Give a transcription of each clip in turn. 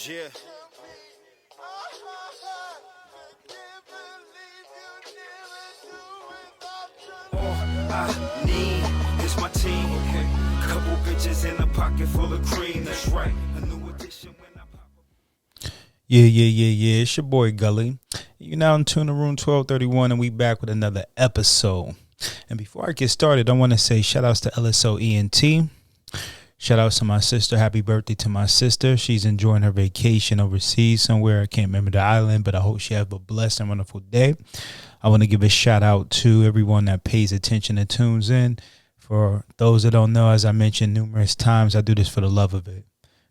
Yeah. All I need is my team. Okay. Couple bitches in a pocket full of cream. That's right. A new edition when I pop. Yeah. It's your boy Gully. You're now in Tuna Room 1231, and we back with another episode. And before I get started, I want to say shout outs to LSO ENT. Shout outs to my sister. Happy birthday to my sister. She's enjoying her vacation overseas somewhere. I can't remember the island, but I hope she have a blessed and wonderful day. I want to give a shout out to everyone that pays attention and tunes in. For those that don't know, as I mentioned numerous times, I do this for the love of it.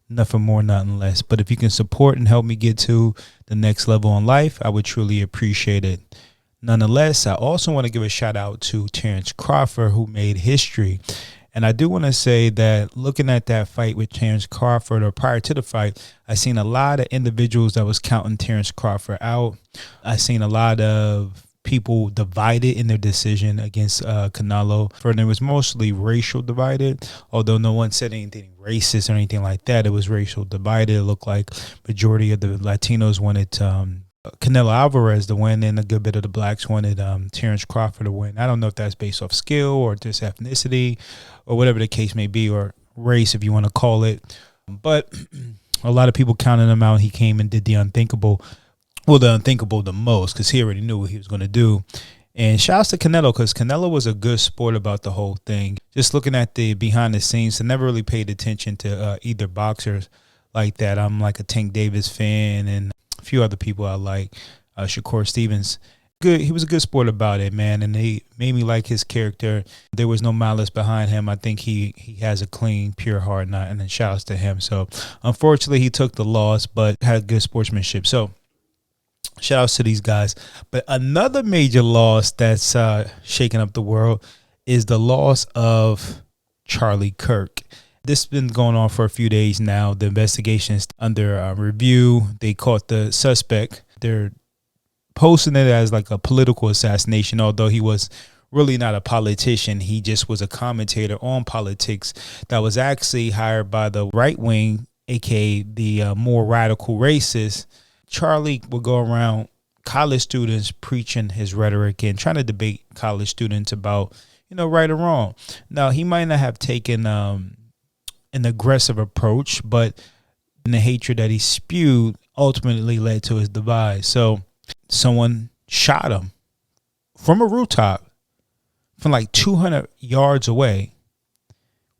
Nothing more, nothing less. But if you can support and help me get to the next level in life, I would truly appreciate it. Nonetheless, I also want to give a shout out to Terrence Crawford, who made history. And I do want to say that looking at that fight with Terrence Crawford, or prior to the fight, I seen a lot of individuals that was counting Terrence Crawford out. I seen a lot of people divided in their decision against Canelo. And it was mostly racial divided, although no one said anything racist or anything like that. It was racial divided. It looked like majority of the Latinos wanted Canelo Alvarez to win, and a good bit of the blacks wanted Terrence Crawford to win. I don't know if that's based off skill or just ethnicity or whatever the case may be, or race if you want to call it. But a lot of people counted him out. He came and did the unthinkable. Well, the unthinkable the most, because he already knew what he was going to do. And shouts to Canelo, because Canelo was a good sport about the whole thing. Just looking at the behind the scenes, I never really paid attention to either boxers like that. I'm like a Tank Davis fan and a few other people I like. Shakur Stevens. Good. He was a good sport about it, man. And they made me like his character. There was no malice behind him. I think he has a clean, pure heart, and then shouts to him. So unfortunately, he took the loss, but had good sportsmanship. So shout outs to these guys. But another major loss that's shaking up the world is the loss of Charlie Kirk. This has been going on for a few days now. The investigation is under review. They caught the suspect. They're posting it as like a political assassination, although he was really not a politician. He just was a commentator on politics that was actually hired by the right wing, aka the more radical racists. Charlie would go around college students preaching his rhetoric and trying to debate college students about, right or wrong. Now, he might not have taken an aggressive approach, but the hatred that he spewed ultimately led to his demise. So someone shot him from a rooftop from like 200 yards away.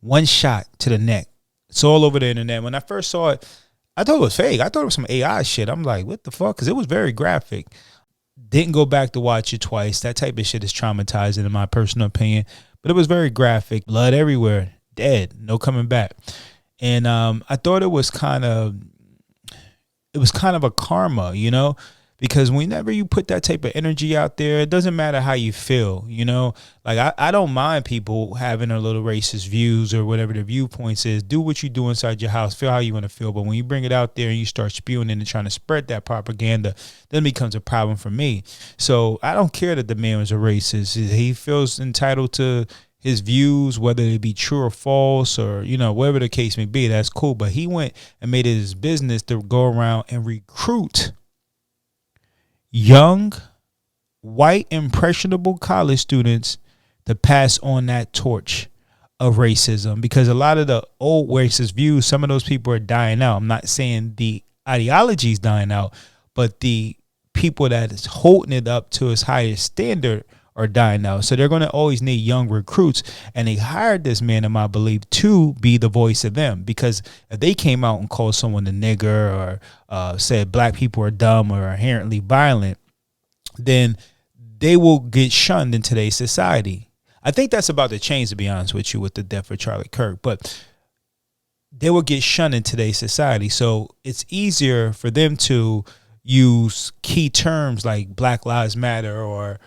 One shot to the neck. It's all over the internet. When I first saw it, I thought it was fake. I thought it was some AI shit. I'm like, what the fuck? Because it was very graphic. Didn't go back to watch it twice. That type of shit is traumatizing in my personal opinion. But it was very graphic. Blood everywhere. Dead. No coming back. And I thought it was kind of a karma, because whenever you put that type of energy out there, it doesn't matter how you feel, Like I don't mind people having their little racist views or whatever their viewpoints is. Do what you do inside your house. Feel how you want to feel. But when you bring it out there and you start spewing it and trying to spread that propaganda, then it becomes a problem for me. So I don't care that the man was a racist. He feels entitled to his views, whether they be true or false or, whatever the case may be. That's cool. But he went and made it his business to go around and recruit young, white, impressionable college students to pass on that torch of racism, because a lot of the old racist views, some of those people are dying out. I'm not saying the ideology is dying out, but the people that is holding it up to its highest standard are dying out. So they're going to always need young recruits, and they hired this man, in my belief, to be the voice of them. Because if they came out and called someone a nigger or said black people are dumb or inherently violent, then they will get shunned in today's society. I think that's about to change, to be honest with you, with the death of Charlie Kirk. But they will get shunned in today's society. So it's easier for them to use key terms like Black Lives Matter or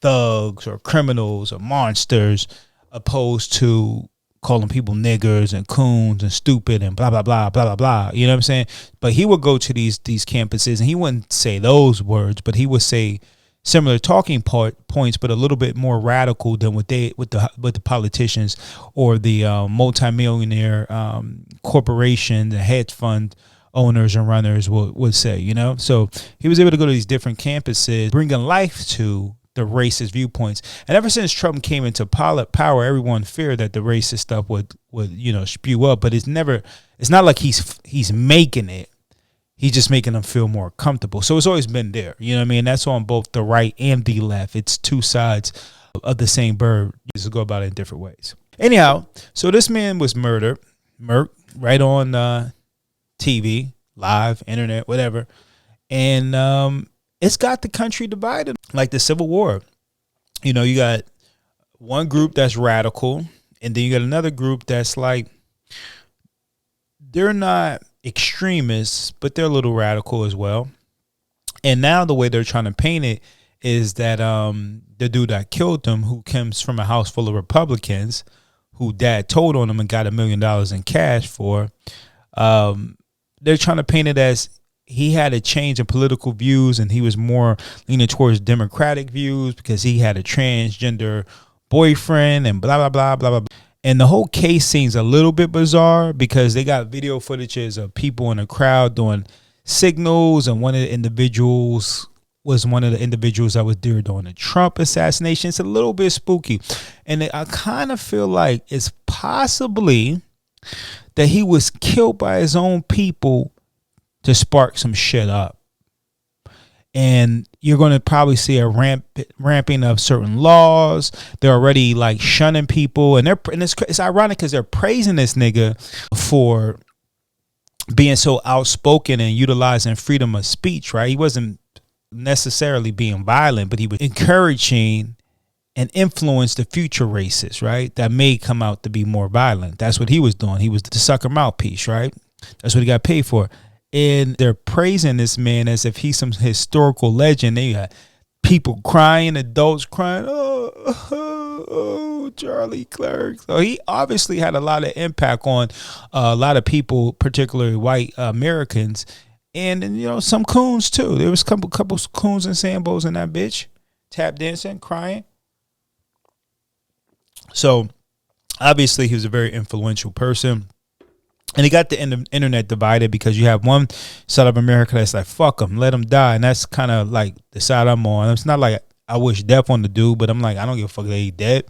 thugs or criminals or monsters, opposed to calling people niggers and coons and stupid and blah, blah, blah, blah, blah, blah. You know what I'm saying? But he would go to these campuses and he wouldn't say those words, but he would say similar talking points, but a little bit more radical than what the politicians or the multimillionaire corporation, the hedge fund owners and runners would say, you know. So he was able to go to these different campuses, bringing life to the racist viewpoints. And ever since Trump came into power, everyone feared that the racist stuff would spew up. But it's not like he's making it. He's just making them feel more comfortable. So it's always been there. You know what I mean? That's on both the right and the left. It's two sides of the same bird. You just go about it in different ways. Anyhow, so this man was murked right on TV, live, internet, whatever. And it's got the country divided like the Civil War. You know, you got one group that's radical, and then you got another group that's like, they're not extremists, but they're a little radical as well. And now the way they're trying to paint it is that the dude that killed them, who comes from a house full of Republicans, who dad told on him and got $1 million in cash for, they're trying to paint it as he had a change in political views and he was more leaning towards Democratic views because he had a transgender boyfriend and blah, blah, blah, blah, blah. And the whole case seems a little bit bizarre because they got video footages of people in the crowd doing signals, and one of the individuals was one of the individuals that was there during the Trump assassination. It's a little bit spooky. And I kind of feel like it's possibly that he was killed by his own people to spark some shit up. And you're going to probably see a ramping of certain laws. They're already like shunning people, and it's ironic because they're praising this nigga for being so outspoken and utilizing freedom of speech, right? He wasn't necessarily being violent, but he was encouraging and influence the future racists, right? That may come out to be more violent. That's what he was doing. He was the sucker mouthpiece, right? That's what he got paid for. And they're praising this man as if he's some historical legend. They got people crying, adults crying, oh, Charlie Clerk. So he obviously had a lot of impact on a lot of people, particularly white Americans. And you know, some coons too. There was a couple coons and sambos in that bitch, tap dancing, crying. So obviously he was a very influential person. And he got the internet divided because you have one side of America that's like, fuck him, let him die. And that's kind of like the side I'm on. It's not like I wish death on the dude, but I'm like, I don't give a fuck that he dead.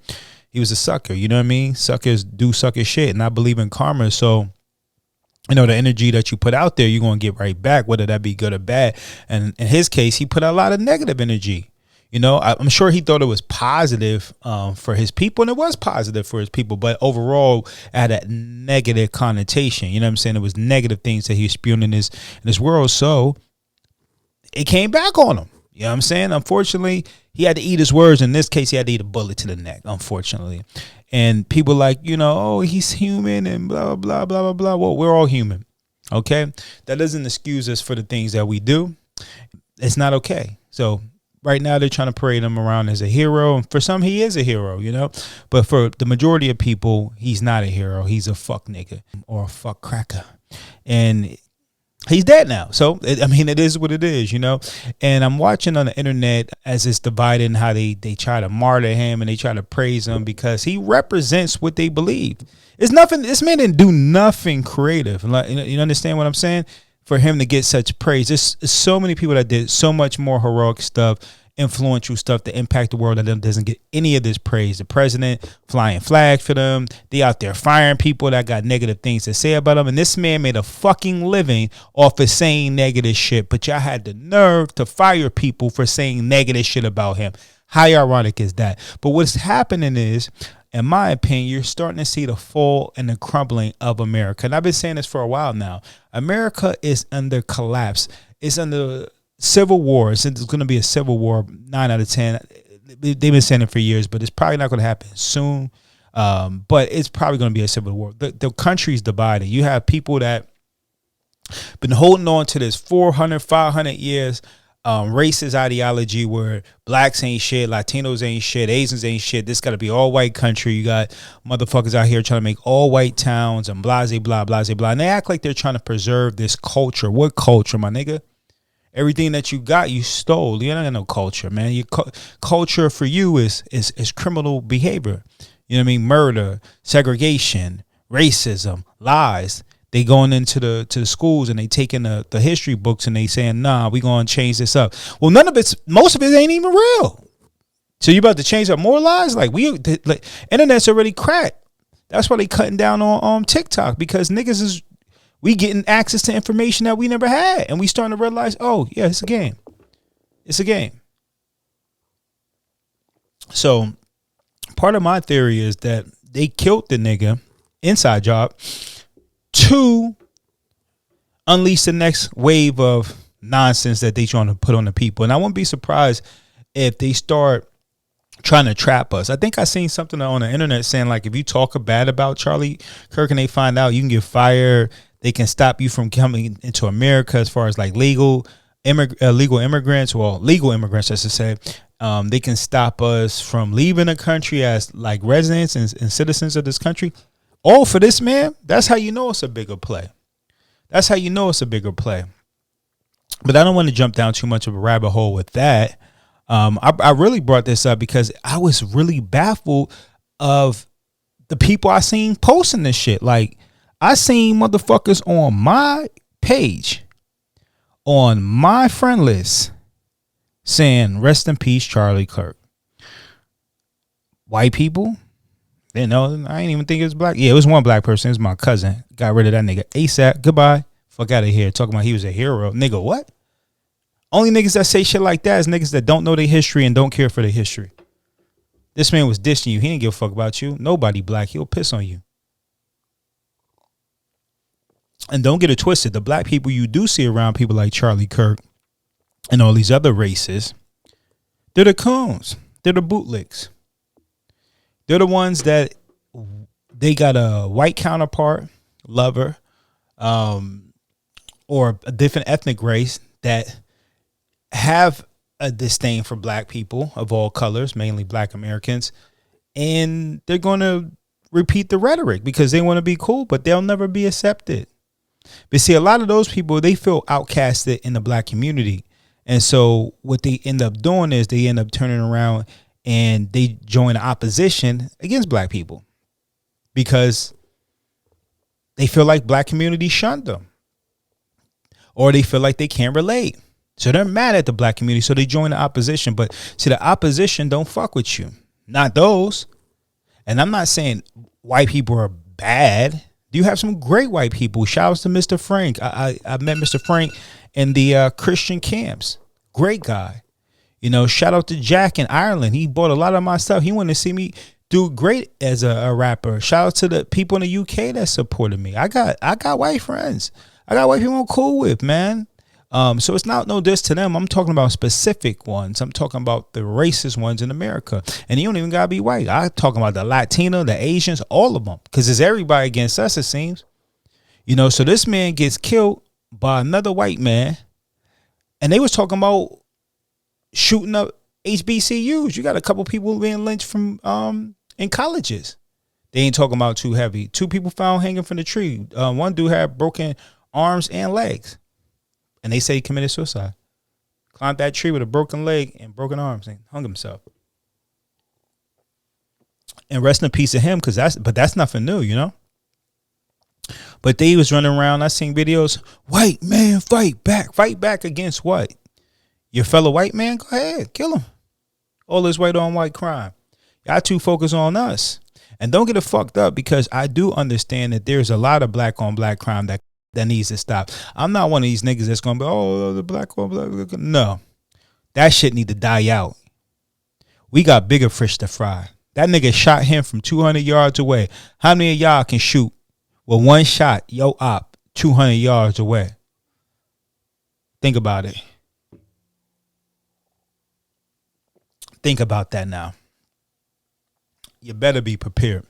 He was a sucker, you know what I mean? Suckers do sucker shit, and I believe in karma. So, you know, the energy that you put out there, you're going to get right back, whether that be good or bad. And in his case, he put out a lot of negative energy. You know, I'm sure he thought it was positive for his people, and it was positive for his people, but overall it had a negative connotation. You know what I'm saying? It was negative things that he was spewing in this world. So it came back on him. You know what I'm saying? Unfortunately, he had to eat his words. In this case, he had to eat a bullet to the neck, unfortunately. And people like, you know, oh, he's human and blah, blah, blah, blah, blah. Well, we're all human. Okay. That doesn't excuse us for the things that we do. It's not okay. So right now, they're trying to parade him around as a hero. And for some, he is a hero, you know. But for the majority of people, he's not a hero. He's a fuck nigga or a fuck cracker. And he's dead now. So, I mean, it is what it is, you know. And I'm watching on the internet as it's divided and how they try to martyr him and they try to praise him because he represents what they believe. It's nothing. This man didn't do nothing creative. You understand what I'm saying? For him to get such praise. There's so many people that did so much more heroic stuff, influential stuff that impact the world that doesn't get any of this praise. The president flying flags for them. They out there firing people that got negative things to say about them. And this man made a fucking living off of saying negative shit. But y'all had the nerve to fire people for saying negative shit about him. How ironic is that? But what's happening is, in my opinion, you're starting to see the fall and the crumbling of America. And I've been saying this for a while now. America is under collapse. It's under civil war. It's going to be a civil war, 9 out of 10. They've been saying it for years, but it's probably not going to happen soon. But it's probably going to be a civil war. The country's divided. You have people that been holding on to this 400, 500 years racist ideology where blacks ain't shit, Latinos ain't shit, Asians ain't shit. This got to be all white country. You got motherfuckers out here trying to make all white towns and blase blah, blase blah. And they act like they're trying to preserve this culture. What culture, my nigga? Everything that you got, you stole. You don't got no culture, man. Your culture for you is criminal behavior. You know what I mean? Murder, segregation, racism, lies. They going into the schools and they taking the history books and they saying, nah, we gonna change this up. Well, most of it ain't even real. So you about to change up more lies? Like internet's already cracked. That's why they cutting down on TikTok, because niggas we getting access to information that we never had, and we starting to realize, oh yeah, it's a game. It's a game. So part of my theory is that they killed the nigga, inside job, to unleash the next wave of nonsense that they trying to put on the people. And I wouldn't be surprised if they start trying to trap us. I think I seen something on the internet saying, like, if you talk bad about Charlie Kirk and they find out, you can get fired. They can stop you from coming into America as far as like legal immigrants, I should say. They can stop us from leaving the country as like residents and citizens of this country. All for this, man. That's how you know it's a bigger play. That's how you know it's a bigger play. But I don't want to jump down too much of a rabbit hole with that. I really brought this up because I was really baffled of the people I seen posting this shit. Like, I seen motherfuckers on my page, on my friend list, saying, rest in peace, Charlie Kirk. White people, they know, I ain't even think it was black. Yeah, it was one black person. It was my cousin. Got rid of that nigga ASAP. Goodbye. Fuck out of here. Talking about he was a hero. Nigga, what? Only niggas that say shit like that is niggas that don't know their history and don't care for their history. This man was dissing you. He didn't give a fuck about you. Nobody black. He'll piss on you. And don't get it twisted. The black people you do see around people like Charlie Kirk and all these other races, they're the coons. They're the bootlicks. They're the ones that they got a white counterpart, lover, or a different ethnic race that have a disdain for black people of all colors, mainly black Americans, and they're going to repeat the rhetoric because they want to be cool, but they'll never be accepted. But see, a lot of those people, they feel outcasted in the black community. And so what they end up doing is they end up turning around and they join the opposition against black people because they feel like black community shunned them, or they feel like they can't relate. So they're mad at the black community. So they join the opposition. But see, the opposition don't fuck with you. Not those. And I'm not saying white people are bad. You have some great white people. Shout out to Mr. Frank. I met Mr. Frank in the Christian camps. Great guy. You know, shout out to Jack in Ireland. He bought a lot of my stuff. He wanted to see me do great as a rapper. Shout out to the people in the UK that supported me. I got white friends. I got white people I'm cool with, man. So it's not no diss to them. I'm talking about specific ones. I'm talking about the racist ones in America. And you don't even gotta be white. I'm talking about the Latino, the Asians, all of them. Because it's everybody against us, it seems. You know, so this man gets killed by another white man. And they was talking about shooting up HBCUs. You got a couple people being lynched from in colleges. They ain't talking about too heavy. 2 people found hanging from the tree. One dude had broken arms and legs. And they say he committed suicide. Climbed that tree with a broken leg and broken arms and hung himself. And rest in peace to him, because that's nothing new, you know. But they was running around. I seen videos. White man, fight back. Fight back against what? Your fellow white man? Go ahead, kill him. All this white on white crime. Y'all too focused on us. And don't get it fucked up, because I do understand that there's a lot of black on black crime that needs to stop. I'm not one of these niggas that's gonna be, oh, the black on black. No, that shit need to die out. We got bigger fish to fry. That nigga shot him from 200 yards away. How many of y'all can shoot with one shot, yo op, 200 yards away? Think about it. Think about that now. You better be prepared,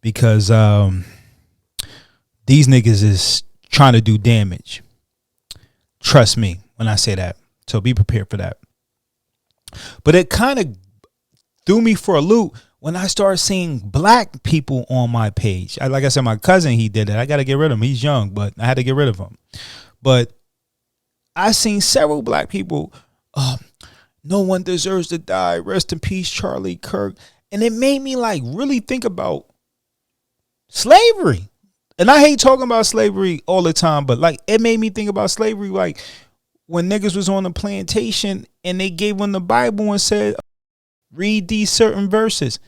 because these niggas is trying to do damage. Trust me when I say that. So be prepared for that. But it kind of threw me for a loop when I started seeing black people on my page. Like I said, my cousin, he did it. I got to get rid of him. He's young, but I had to get rid of him. But I seen several black people. No one deserves to die. Rest in peace, Charlie Kirk. And it made me like really think about slavery. And I hate talking about slavery all the time, but like it made me think about slavery. Like when niggas was on the plantation and they gave them the Bible and said, read these certain verses.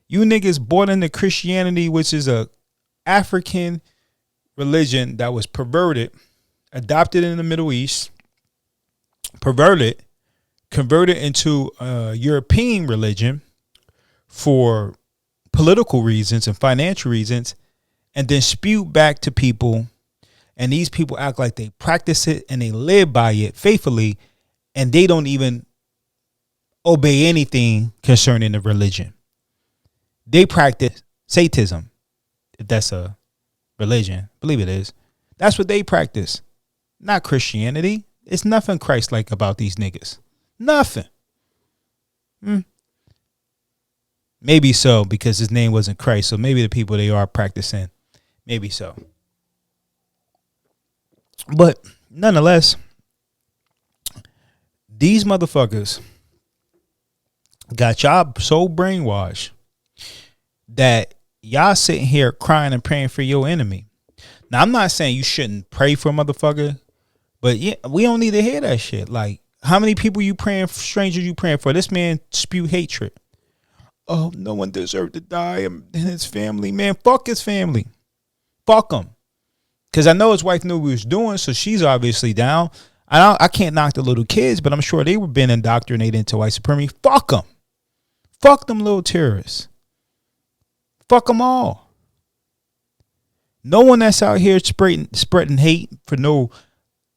You niggas bought into Christianity, which is a African religion that was perverted, adopted in the Middle East, perverted, converted into a European religion for political reasons and financial reasons, and then spewed back to people. And these people act like they practice it and they live by it faithfully, and they don't even obey anything concerning the religion. They practice Satanism, if that's a religion. I believe it is. That's what they practice, not Christianity. It's nothing Christ-like about these niggas. Nothing. Maybe so, because his name wasn't Christ. So maybe the people they are practicing, maybe so. But nonetheless, these motherfuckers got y'all so brainwashed that y'all sitting here crying and praying for your enemy. Now, I'm not saying you shouldn't pray for a motherfucker, but yeah, we don't need to hear that shit. Like, how many people you praying for, strangers you praying for? This man spew hatred. Oh, no one deserved to die, and his family. Man, fuck his family. Fuck him. Because I know his wife knew what he was doing, so she's obviously down. I can't knock the little kids, but I'm sure they were being indoctrinated into white supremacy. Fuck them. Fuck them little terrorists. Fuck them all. No one that's out here spreading hate for no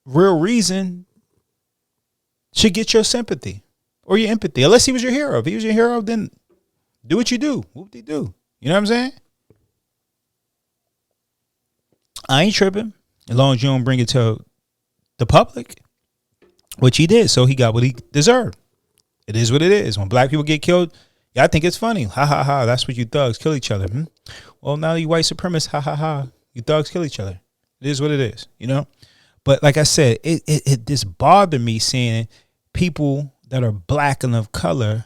real reason should get your sympathy or your empathy, unless he was your hero. If he was your hero, then do what you do. What they do? You know what I'm saying? I ain't tripping as long as you don't bring it to the public, which he did. So he got what he deserved. It is what it is. When black people get killed, y'all think it's funny. Ha ha ha. That's what you thugs kill each other. Well, now you white supremacists. Ha ha ha. You thugs kill each other. It is what it is, you know? But like I said, it just bothered me seeing people that are black and of color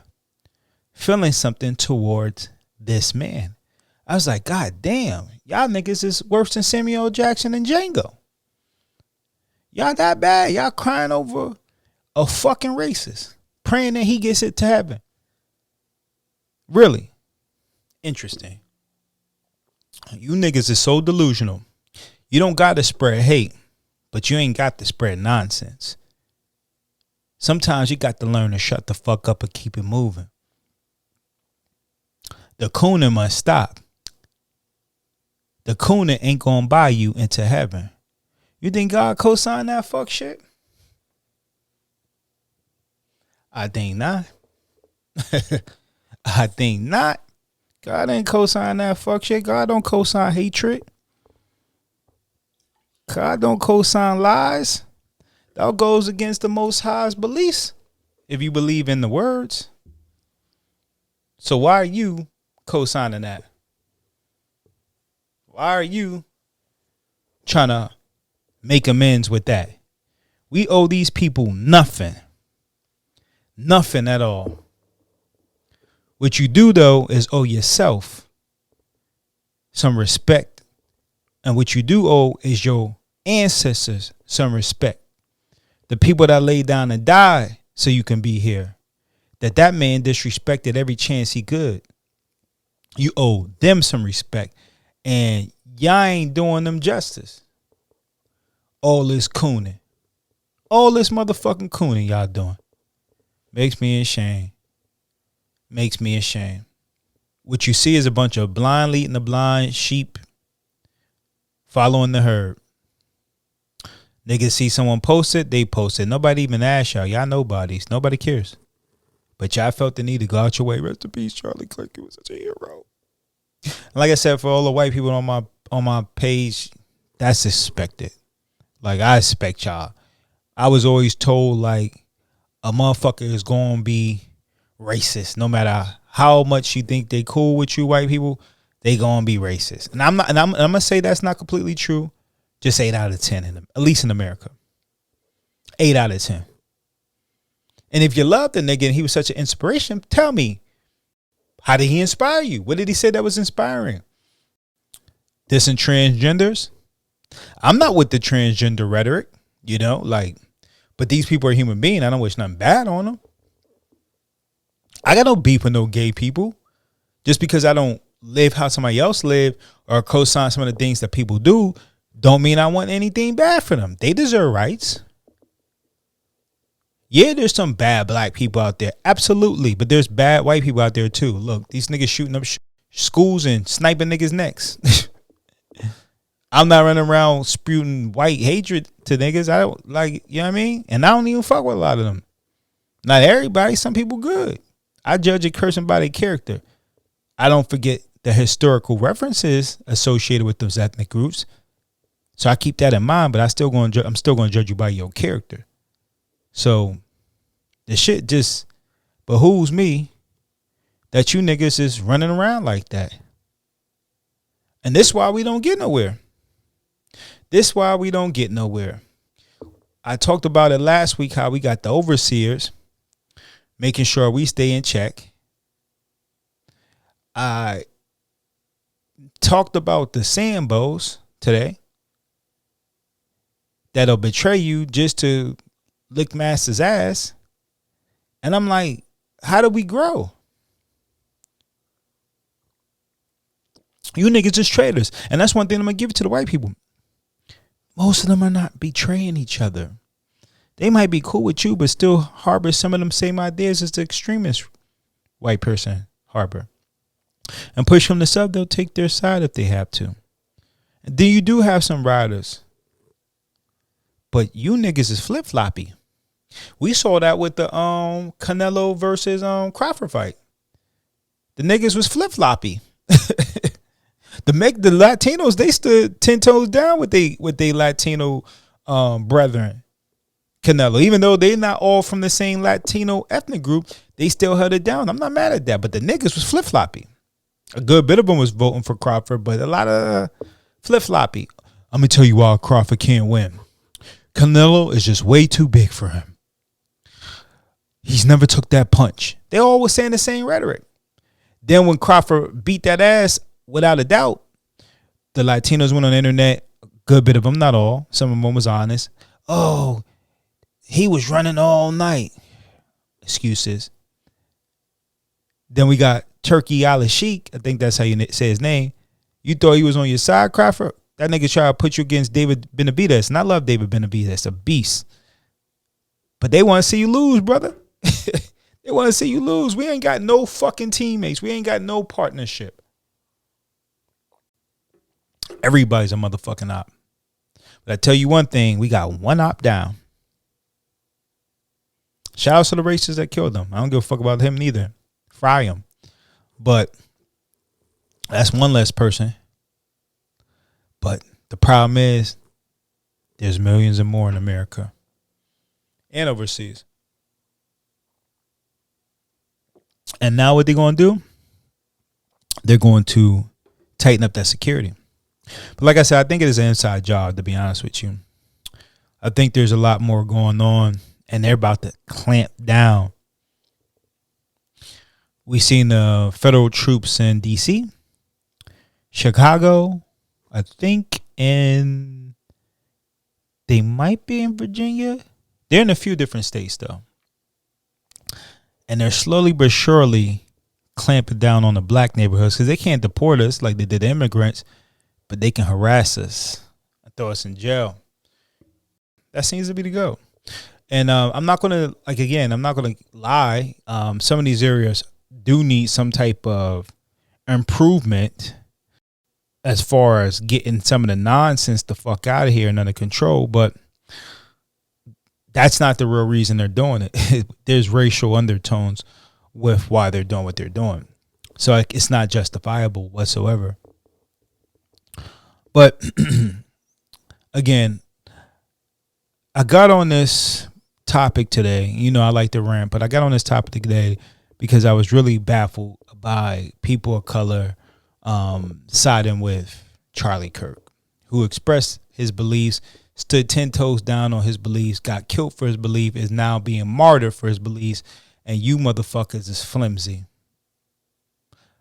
feeling something towards this man. I was like, God damn, y'all niggas is worse than Samuel L. Jackson and Django. Y'all that bad. Y'all crying over a fucking racist, praying that he gets it to heaven. Really interesting. You niggas is so delusional. You don't got to spread hate, but you ain't got to spread nonsense. Sometimes you got to learn to shut the fuck up and keep it moving. The cooning must stop. The cooning ain't gonna buy you into heaven. You think God co-signed that fuck shit? I think not. I think not. God ain't co-sign that fuck shit. God don't co-sign hatred. God don't co-sign lies. That goes against the Most High's beliefs, if you believe in the words. So why are you co-signing that? Why are you trying to make amends with that? We owe these people nothing. Nothing at all. What you do, though, is owe yourself some respect. And what you do owe is your ancestors some respect. The people that laid down and died so you can be here. That man disrespected every chance he could. You owe them some respect. And y'all ain't doing them justice. All this cooning. All this motherfucking cooning y'all doing. Makes me ashamed. Makes me ashamed. What you see is a bunch of blind leading the blind, sheep following the herd. Niggas see someone post it, they post it. Nobody even ask y'all. Y'all nobodies. Nobody cares. But y'all felt the need to go out your way. Rest in peace, Charlie Kirk. He was such a hero. Like I said, for all the white people on my page, that's expected. Like, I expect y'all. I was always told, like, a motherfucker is going to be racist. No matter how much you think they cool with you, white people, they going to be racist. And I'm going to say that's not completely true. Just 8 out of 10, at least in America. 8 out of 10. And if you love the nigga and he was such an inspiration, tell me, how did he inspire you? What did he say that was inspiring? Dissing transgenders? I'm not with the transgender rhetoric, but these people are human beings. I don't wish nothing bad on them. I got no beef with no gay people. Just because I don't live how somebody else live or co-sign some of the things that people do, don't mean I want anything bad for them. They deserve rights. Yeah, there's some bad black people out there. Absolutely. But there's bad white people out there too. Look, these niggas shooting up schools and sniping niggas' necks. I'm not running around spewing white hatred to niggas. I don't like, you know what I mean? And I don't even fuck with a lot of them. Not everybody. Some people good. I judge a person by their character. I don't forget the historical references associated with those ethnic groups. So I keep that in mind, but I'm still going to judge you by your character. So the shit just behooves me that you niggas is running around like that. And this is why we don't get nowhere. I talked about it last week, how we got the overseers making sure we stay in check. I talked about the Sambos today that'll betray you just to lick master's ass. And I'm like, how do we grow? You niggas just traitors. And that's one thing I'm going to give it to the white people. Most of them are not betraying each other. They might be cool with you, but still harbor some of them same ideas as the extremist white person harbor. And push them to sub, they'll take their side if they have to. And then you do have some riders. But you niggas is flip-floppy. We saw that with the Canelo versus Crawford fight. The niggas was flip-floppy. The Latinos, they stood 10 toes down with they Latino brethren. Canelo, even though they not all from the same Latino ethnic group, they still held it down. I'm not mad at that, but the niggas was flip-floppy. A good bit of them was voting for Crawford, but a lot of flip-floppy. I'm going to tell you why Crawford can't win. Canelo is just way too big for him. He's never took that punch. They all was saying the same rhetoric. Then when Crawford beat that ass, without a doubt, the Latinos went on the internet, a good bit of them, not all. Some of them was honest. Oh, he was running all night. Excuses. Then we got Turkey Al Sheik. I think that's how you say his name. You thought he was on your side, Crawford? That nigga tried to put you against David Benavidez. And I love David Benavidez, a beast. But they want to see you lose, brother. They want to see you lose. We ain't got no fucking teammates. We ain't got no partnership. Everybody's a motherfucking op. But I tell you one thing, we got one op down. Shout out to the racists that killed him. I don't give a fuck about him neither. Fry him. But that's one less person. But the problem is there's millions and more in America and overseas. And now what they're going to do? They're going to tighten up that security. But like I said, I think it is an inside job, to be honest with you. I think there's a lot more going on, and they're about to clamp down. We seen the federal troops in D.C., Chicago, I think, and they might be in Virginia. They're in a few different states, though. And they're slowly but surely clamping down on the black neighborhoods because they can't deport us like they did the immigrants, but they can harass us and throw us in jail. That seems to be the go. And I'm not going to lie. Some of these areas do need some type of improvement as far as getting some of the nonsense the fuck out of here and under control. But that's not the real reason they're doing it. There's racial undertones with why they're doing what they're doing. So it's not justifiable whatsoever. But again, I got on this topic today. You know, I like to rant, but I got on this topic today because I was really baffled by people of color siding with Charlie Kirk, who expressed his beliefs, stood 10 toes down on his beliefs, got killed for his belief, is now being martyred for his beliefs, and you motherfuckers is flimsy.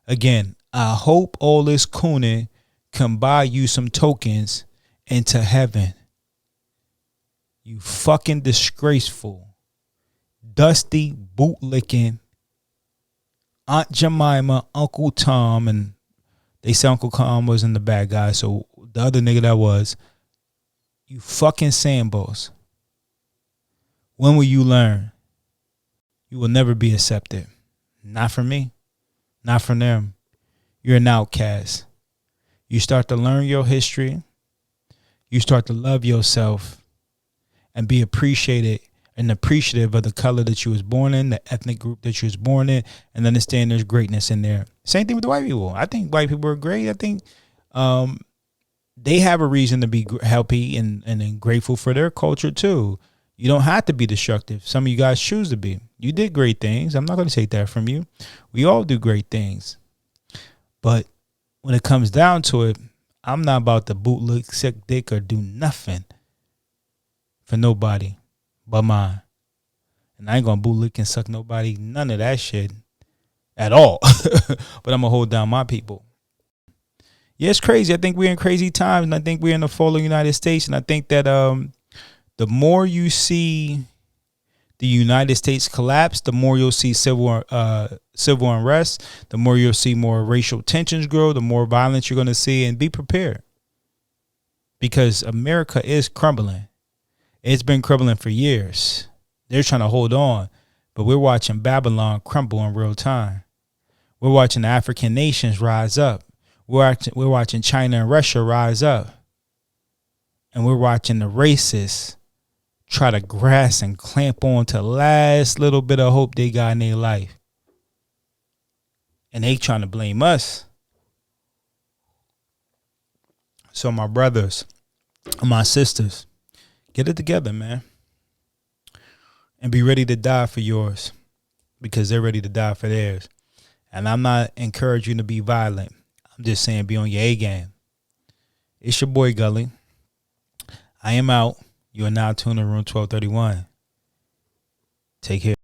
Again, I hope all this cooning can buy you some tokens into heaven. You fucking disgraceful, dusty, bootlicking Aunt Jemima, Uncle Tom, and they say Uncle Tom wasn't the bad guy, so the other nigga that was. You fucking sambos. When will you learn? You will never be accepted. Not from me. Not from them. You're an outcast. You start to learn your history. You start to love yourself and be appreciated and appreciative of the color that you was born in, the ethnic group that you was born in, and understand there's greatness in there. Same thing with the white people. I think white people are great. I think they have a reason to be happy and grateful for their culture too. You don't have to be destructive. Some of you guys choose to be. You did great things. I'm not going to take that from you. We all do great things. But when it comes down to it, I'm not about to bootlick, sick dick, or do nothing for nobody but mine. And I ain't going to bootlick and suck nobody, none of that shit at all. But I'm going to hold down my people. Yeah, it's crazy. I think we're in crazy times, and I think we're in the fall of the United States. And I think that the more you see the United States collapse, the more you'll see civil unrest, the more you'll see more racial tensions grow, the more violence you're going to see, and be prepared. Because America is crumbling. It's been crumbling for years. They're trying to hold on, but we're watching Babylon crumble in real time. We're watching the African nations rise up. We're watching China and Russia rise up. And we're watching the racists try to grasp and clamp on to the last little bit of hope they got in their life. And they trying to blame us. So my brothers and my sisters, get it together, man. And be ready to die for yours, because they're ready to die for theirs. And I'm not encouraging you to be violent. I'm just saying be on your A game. It's your boy Gully. I am out. You are now tuned in Room 1231. Take care.